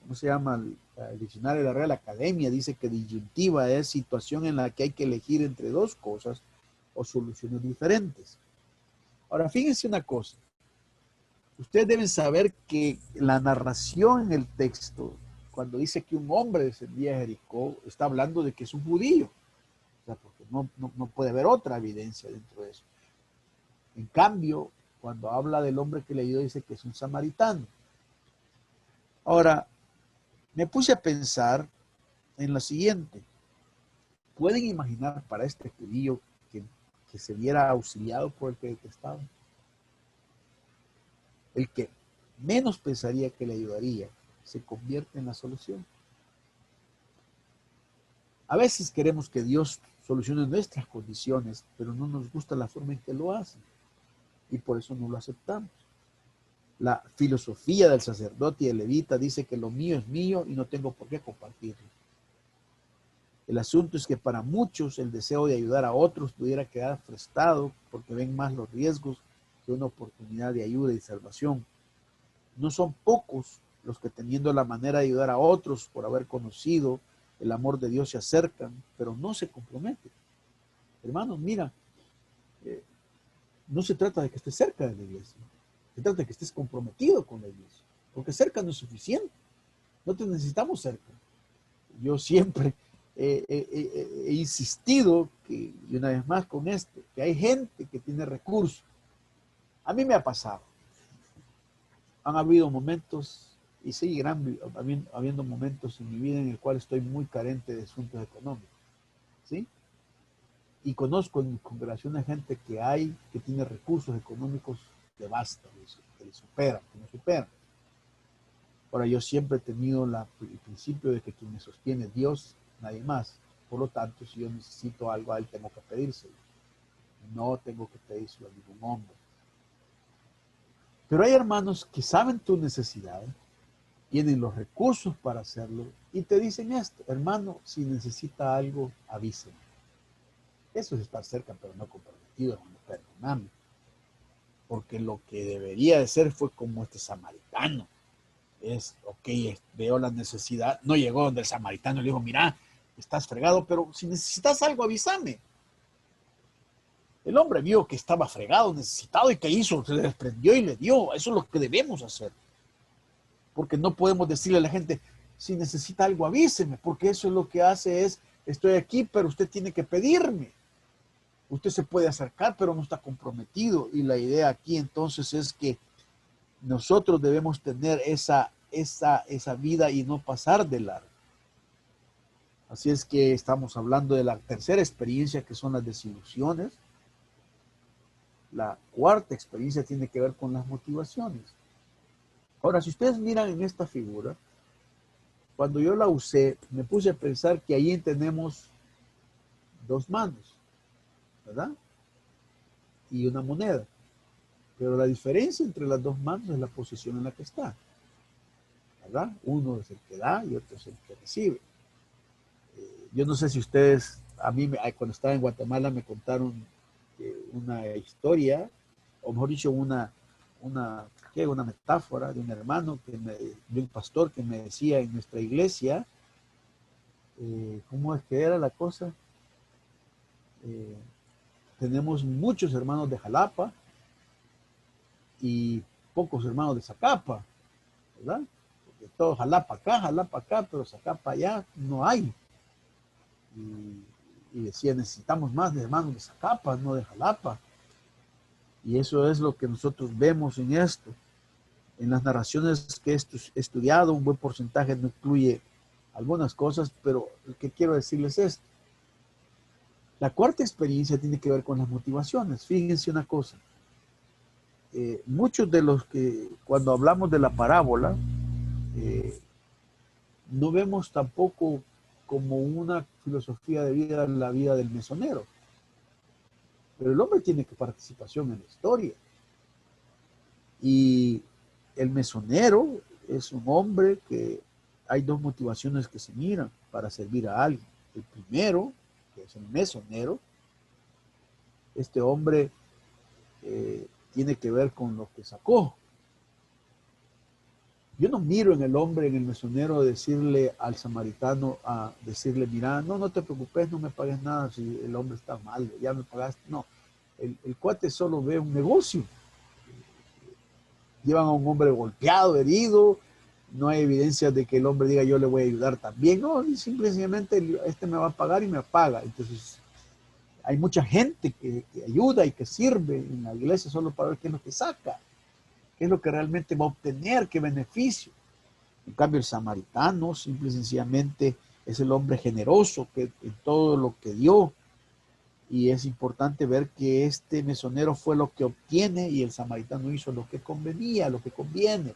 ¿cómo se llama? El diccionario de la Real Academia dice que disyuntiva es situación en la que hay que elegir entre dos cosas o soluciones diferentes. Ahora, fíjense una cosa. Ustedes deben saber que la narración en el texto, cuando dice que un hombre descendía de Jericó, está hablando de que es un judío. O sea, porque no puede haber otra evidencia dentro de eso. En cambio, cuando habla del hombre que le ayudó, dice que es un samaritano. Ahora, me puse a pensar en lo siguiente. ¿Pueden imaginar para este judío que se viera auxiliado por el que detestaba? El que menos pensaría que le ayudaría se convierte en la solución. A veces queremos que Dios solucione nuestras condiciones, pero no nos gusta la forma en que lo hace y por eso no lo aceptamos. La filosofía del sacerdote y el levita dice que lo mío es mío y no tengo por qué compartirlo. El asunto es que para muchos el deseo de ayudar a otros pudiera quedar frustrado porque ven más los riesgos que una oportunidad de ayuda y salvación. No son pocos los que teniendo la manera de ayudar a otros por haber conocido el amor de Dios se acercan, pero no se comprometen. Hermanos, mira, no se trata de que estés cerca de la iglesia, se trata de que estés comprometido con la iglesia, porque cerca no es suficiente, no te necesitamos cerca. Yo siempre he insistido, y una vez más con esto, que hay gente que tiene recursos. A mí me ha pasado. Han habido momentos, y seguirán habiendo momentos en mi vida en el cual estoy muy carente de asuntos económicos. ¿Sí? Y conozco en mi congregación a gente que tiene recursos económicos que basta, que le superan, que no superan. Ahora, yo siempre he tenido el principio de que quien me sostiene es Dios, nadie más. Por lo tanto, si yo necesito algo a Él, tengo que pedírselo. No tengo que pedírselo a ningún hombre. Pero hay hermanos que saben tu necesidad, tienen los recursos para hacerlo y te dicen esto: hermano, si necesita algo, avíseme. Eso es estar cerca, pero no comprometido, hermano, perdóname. Porque lo que debería de ser fue como este samaritano. Veo la necesidad. No llegó donde el samaritano le dijo, mira, estás fregado, pero si necesitas algo, avísame. El hombre vio que estaba fregado, necesitado, y que hizo, se le desprendió y le dio. Eso es lo que debemos hacer. Porque no podemos decirle a la gente, si necesita algo, avíseme, porque eso es lo que hace es, estoy aquí, pero usted tiene que pedirme. Usted se puede acercar, pero no está comprometido. Y la idea aquí entonces es que nosotros debemos tener esa vida y no pasar de largo. Así es que estamos hablando de la tercera experiencia, que son las desilusiones. La cuarta experiencia tiene que ver con las motivaciones. Ahora, si ustedes miran en esta figura, cuando yo la usé, me puse a pensar que ahí tenemos dos manos, ¿verdad? Y una moneda. Pero la diferencia entre las dos manos es la posición en la que está, ¿verdad? Uno es el que da y otro es el que recibe. Yo no sé si ustedes a mí cuando estaba en Guatemala me contaron una historia, o mejor dicho, una metáfora de un hermano, de un pastor que me decía en nuestra iglesia, ¿cómo es que era la cosa? Tenemos muchos hermanos de Jalapa y pocos hermanos de Zacapa, ¿verdad? Porque todo Jalapa acá, pero Zacapa allá no hay. Y decía, necesitamos más de hermanos de Zacapa, no de Jalapa. Y eso es lo que nosotros vemos en esto. En las narraciones que he estudiado, un buen porcentaje no incluye algunas cosas, pero lo que quiero decirles es, la cuarta experiencia tiene que ver con las motivaciones. Fíjense una cosa, muchos de los que cuando hablamos de la parábola, no vemos tampoco como una filosofía de vida la vida del mesonero. Pero el hombre tiene participación en la historia. Y el mesonero es un hombre que hay dos motivaciones que se miran para servir a alguien. El primero, que es el mesonero, este hombre tiene que ver con lo que sacó. Yo no miro en el hombre, en el mesonero, decirle al samaritano, a decirle, mira, no te preocupes, no me pagues nada si el hombre está mal, ya me pagaste. No, el cuate solo ve un negocio. Llevan a un hombre golpeado, herido, no hay evidencia de que el hombre diga yo le voy a ayudar también, no, y simplemente este me va a pagar y me paga. Entonces, hay mucha gente que ayuda y que sirve en la iglesia solo para ver qué es lo que saca, qué es lo que realmente va a obtener, qué beneficio. En cambio, el samaritano simple y sencillamente es el hombre generoso que en todo lo que dio. Y es importante ver que este mesonero fue lo que obtiene y el samaritano hizo lo que convenía, lo que conviene.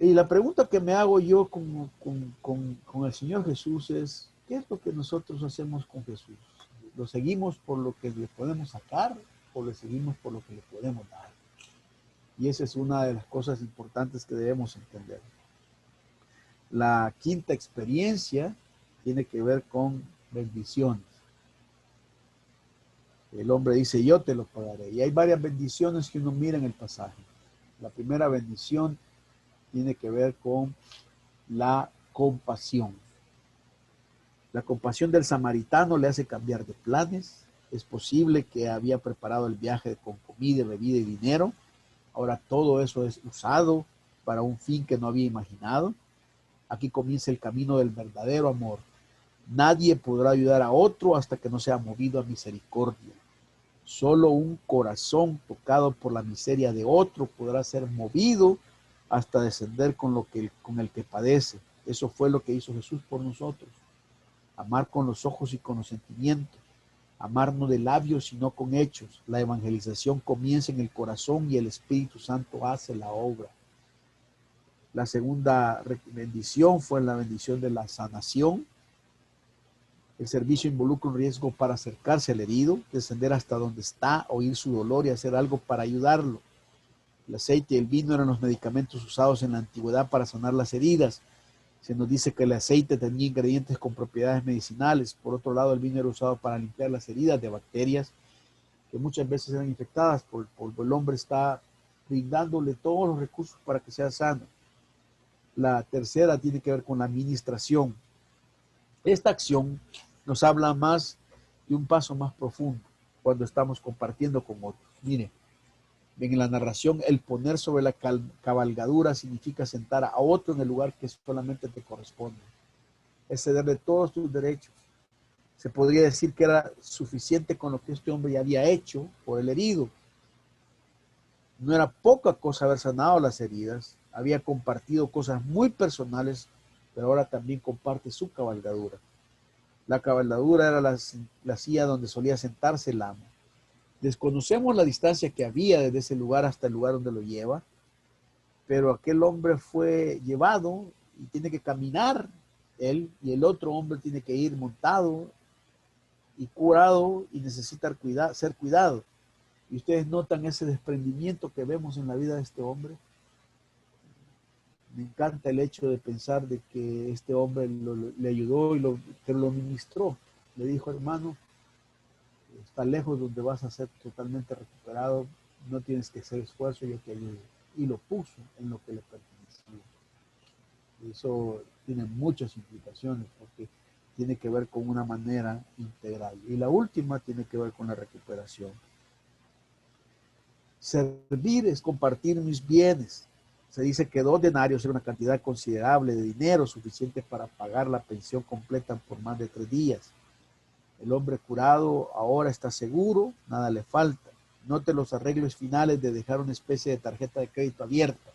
Y la pregunta que me hago yo con el Señor Jesús es, ¿qué es lo que nosotros hacemos con Jesús? ¿Lo seguimos por lo que le podemos sacar o le seguimos por lo que le podemos dar? Y esa es una de las cosas importantes que debemos entender. La quinta experiencia tiene que ver con bendiciones. El hombre dice, yo te lo pagaré. Y hay varias bendiciones que uno mira en el pasaje. La primera bendición tiene que ver con la compasión. La compasión del samaritano le hace cambiar de planes. Es posible que había preparado el viaje con comida, bebida y dinero. Ahora todo eso es usado para un fin que no había imaginado. Aquí comienza el camino del verdadero amor. Nadie podrá ayudar a otro hasta que no sea movido a misericordia. Solo un corazón tocado por la miseria de otro podrá ser movido hasta descender con el que padece. Eso fue lo que hizo Jesús por nosotros. Amar con los ojos y con los sentimientos. Amar no de labios, sino con hechos. La evangelización comienza en el corazón y el Espíritu Santo hace la obra. La segunda bendición fue la bendición de la sanación. El servicio involucra un riesgo para acercarse al herido, descender hasta donde está, oír su dolor y hacer algo para ayudarlo. El aceite y el vino eran los medicamentos usados en la antigüedad para sanar las heridas. Se nos dice que el aceite tenía ingredientes con propiedades medicinales. Por otro lado, el vino era usado para limpiar las heridas de bacterias que muchas veces eran infectadas por el hombre está brindándole todos los recursos para que sea sano. La tercera tiene que ver con la administración. Esta acción nos habla más de un paso más profundo cuando estamos compartiendo con otros. Mire, en la narración, el poner sobre la cabalgadura significa sentar a otro en el lugar que solamente te corresponde. Es cederle todos tus derechos. Se podría decir que era suficiente con lo que este hombre ya había hecho por el herido. No era poca cosa haber sanado las heridas. Había compartido cosas muy personales, pero ahora también comparte su cabalgadura. La cabalgadura era la silla donde solía sentarse el amo. Desconocemos la distancia que había desde ese lugar hasta el lugar donde lo lleva, pero aquel hombre fue llevado y tiene que caminar él, y el otro hombre tiene que ir montado y curado y necesita ser cuidado. Y ustedes notan ese desprendimiento que vemos en la vida de este hombre. Me encanta el hecho de pensar de que este hombre le ayudó pero lo ministró. Le dijo, hermano, está lejos donde vas a ser totalmente recuperado, no tienes que hacer esfuerzo, yo te ayudo. Y lo puso en lo que le pertenecía. Eso tiene muchas implicaciones porque tiene que ver con una manera integral. Y la última tiene que ver con la recuperación. Servir es compartir mis bienes. Se dice que 2 denarios era una cantidad considerable de dinero, suficiente para pagar la pensión completa por más de 3 días. El hombre curado ahora está seguro, nada le falta. Note los arreglos finales de dejar una especie de tarjeta de crédito abierta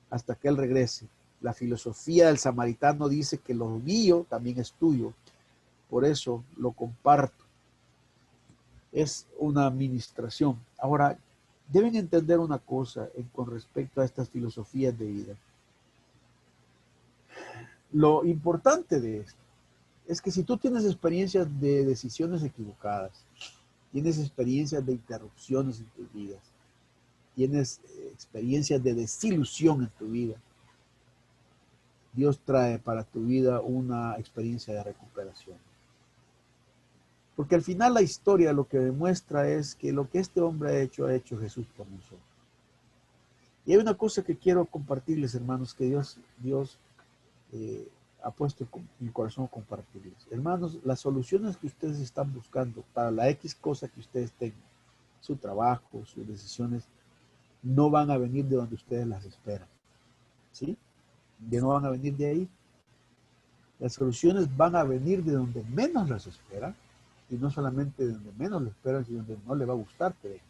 hasta que él regrese. La filosofía del samaritano dice que lo mío también es tuyo, por eso lo comparto. Es una administración. Ahora, deben entender una cosa con respecto a estas filosofías de vida. Lo importante de esto es que si tú tienes experiencias de decisiones equivocadas, tienes experiencias de interrupciones en tus vidas, tienes experiencias de desilusión en tu vida, Dios trae para tu vida una experiencia de recuperación. Porque al final la historia lo que demuestra es que lo que este hombre ha hecho Jesús por nosotros. Y hay una cosa que quiero compartirles, hermanos, que Dios ha puesto en mi corazón compartirles. Hermanos, las soluciones que ustedes están buscando para la X cosa que ustedes tengan, su trabajo, sus decisiones, no van a venir de donde ustedes las esperan. ¿Sí? Que no van a venir de ahí. Las soluciones van a venir de donde menos las esperan, y no solamente de donde menos lo esperan, sino donde no le va a gustar que venga.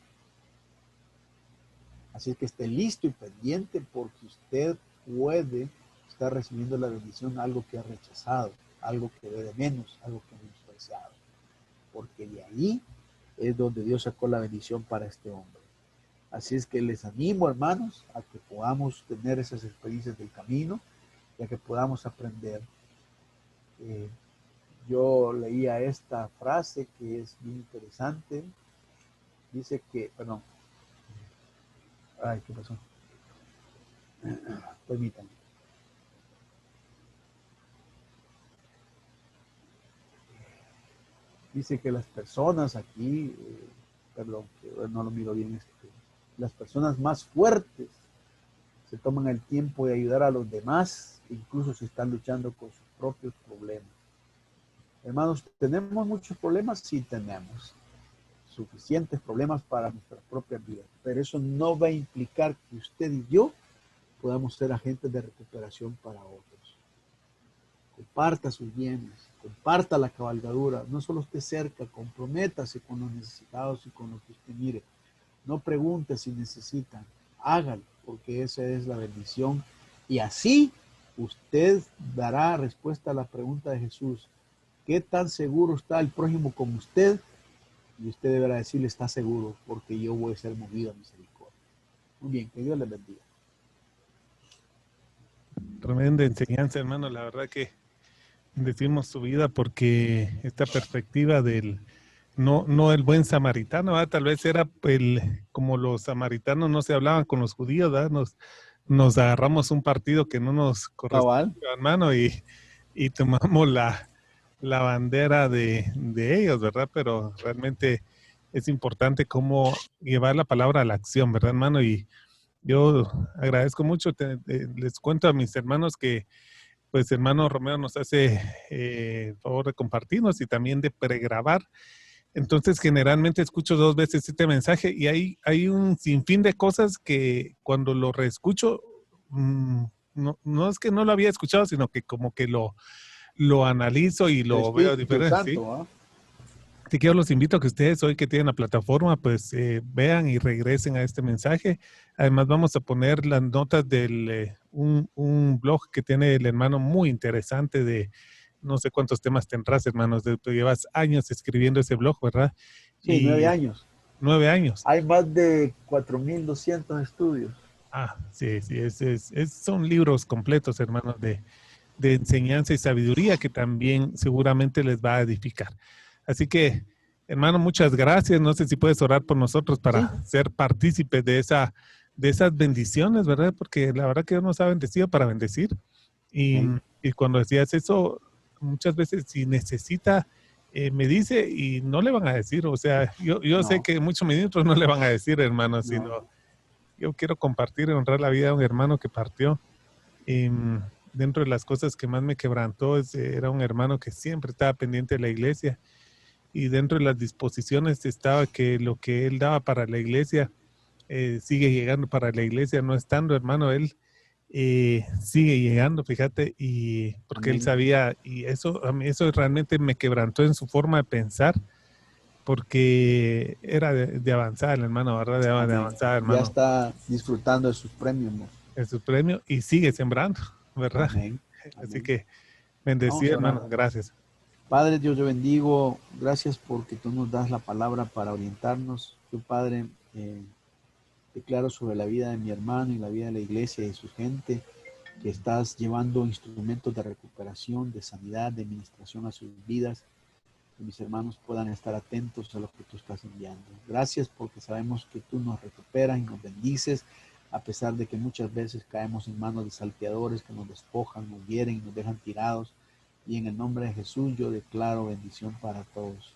Así que esté listo y pendiente porque usted puede estar recibiendo la bendición, algo que ha rechazado, algo que ve de menos, algo que ha menospreciado. Porque de ahí es donde Dios sacó la bendición para este hombre. Así es que les animo, hermanos, a que podamos tener esas experiencias del camino y a que podamos aprender. Yo leía esta frase que es bien interesante. Dice que, perdón. Ay, ¿qué pasó? Permítanme. Dice que las personas aquí, perdón, que no lo miro bien, las personas más fuertes se toman el tiempo de ayudar a los demás, incluso si están luchando con sus propios problemas. Hermanos, ¿tenemos muchos problemas? Sí, tenemos suficientes problemas para nuestras propias vidas, pero eso no va a implicar que usted y yo podamos ser agentes de recuperación para otros. Comparta sus bienes, comparta la cabalgadura, no solo esté cerca, comprométase con los necesitados y con los que usted mire. No pregunte si necesitan, hágalo, porque esa es la bendición. Y así usted dará respuesta a la pregunta de Jesús: ¿qué tan seguro está el prójimo como usted? Y usted deberá decirle: está seguro, porque yo voy a ser movido a misericordia. Muy bien, que Dios les bendiga. Tremenda enseñanza, hermano. La verdad que decimos su vida porque esta perspectiva del no el buen samaritano, ¿verdad? Tal vez era como los samaritanos no se hablaban con los judíos, ¿verdad? Nos agarramos un partido que no nos corresponde, hermano, y tomamos la bandera de ellos, ¿verdad? Pero realmente es importante cómo llevar la palabra a la acción, ¿verdad, hermano? Y yo agradezco mucho, les cuento a mis hermanos que pues hermano Romeo nos hace el favor de compartirnos y también de pregrabar. Entonces generalmente escucho 2 veces este mensaje y hay un sinfín de cosas que cuando lo reescucho, no es que no lo había escuchado, sino que como que lo analizo y lo veo diferente. Santo, ¿sí? Así que yo los invito a que ustedes hoy que tienen la plataforma, pues vean y regresen a este mensaje. Además vamos a poner las notas de un blog que tiene el hermano muy interesante de no sé cuántos temas tendrás, hermanos. Tú llevas años escribiendo ese blog, ¿verdad? Sí, 9 años. 9 años. Hay más de 4.200 estudios. Sí, son libros completos, hermanos, de enseñanza y sabiduría que también seguramente les va a edificar. Así que, hermano, muchas gracias. No sé si puedes orar por nosotros para ser partícipes de esa de esas bendiciones, ¿verdad? Porque la verdad que Dios nos ha bendecido para bendecir. Y, Amén. y cuando decías eso, muchas veces si necesita, me dice y no le van a decir. O sea, yo sé No, que muchos ministros no le van a decir, hermano, no, sino yo quiero compartir y honrar la vida de un hermano que partió. Y dentro de las cosas que más me quebrantó era un hermano que siempre estaba pendiente de la iglesia y dentro de las disposiciones estaba que lo que él daba para la iglesia sigue llegando para la iglesia, no estando, hermano, él sigue llegando, fíjate, y porque él amén. sabía, y eso a mí eso realmente me quebrantó en su forma de pensar, porque era de avanzar, hermano, ¿verdad? De Amén. avanzar, Ya hermano, está disfrutando de sus premios, ¿no? en su premio y sigue sembrando, ¿verdad? Amén. Así Amén. que Vamos bendecido, a hermano, orar. gracias. Padre Dios, yo bendigo. Gracias porque tú nos das la palabra para orientarnos. Yo, Padre, declaro sobre la vida de mi hermano y la vida de la iglesia y su gente que estás llevando instrumentos de recuperación, de sanidad, de administración a sus vidas, que mis hermanos puedan estar atentos a lo que tú estás enviando. Gracias porque sabemos que tú nos recuperas y nos bendices, a pesar de que muchas veces caemos en manos de salteadores que nos despojan, nos hieren y nos dejan tirados. Y en el nombre de Jesús yo declaro bendición para todos.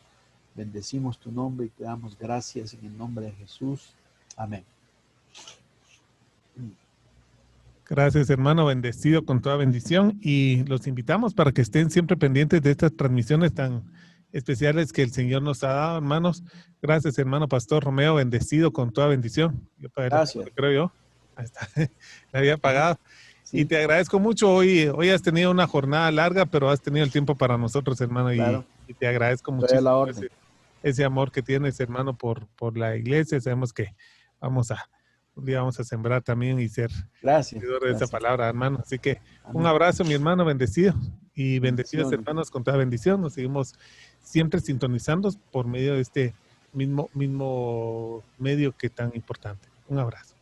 Bendecimos tu nombre y te damos gracias en el nombre de Jesús. Amén. Gracias, hermano, bendecido con toda bendición y los invitamos para que estén siempre pendientes de estas transmisiones tan especiales que el Señor nos ha dado, hermanos. Gracias, hermano Pastor Romeo, bendecido con toda bendición. Yo para la Gracias. cámara, creo yo. Ahí está, la había Ajá. apagado. Y Sí, te agradezco mucho. Hoy has tenido una jornada larga, pero has tenido el tiempo para nosotros, hermano, claro. y te agradezco Estoy a la muchísimo orden. ese amor que tienes, hermano, por la iglesia. Sabemos que vamos a, un día vamos a sembrar también y ser Gracias. de esa Gracias. palabra, hermano. Así que un Amén. abrazo, mi hermano, bendecido. Y bendecidos, Bendiciones. hermanos, con toda bendición. Nos seguimos siempre sintonizando por medio de este mismo medio que tan importante. Un abrazo.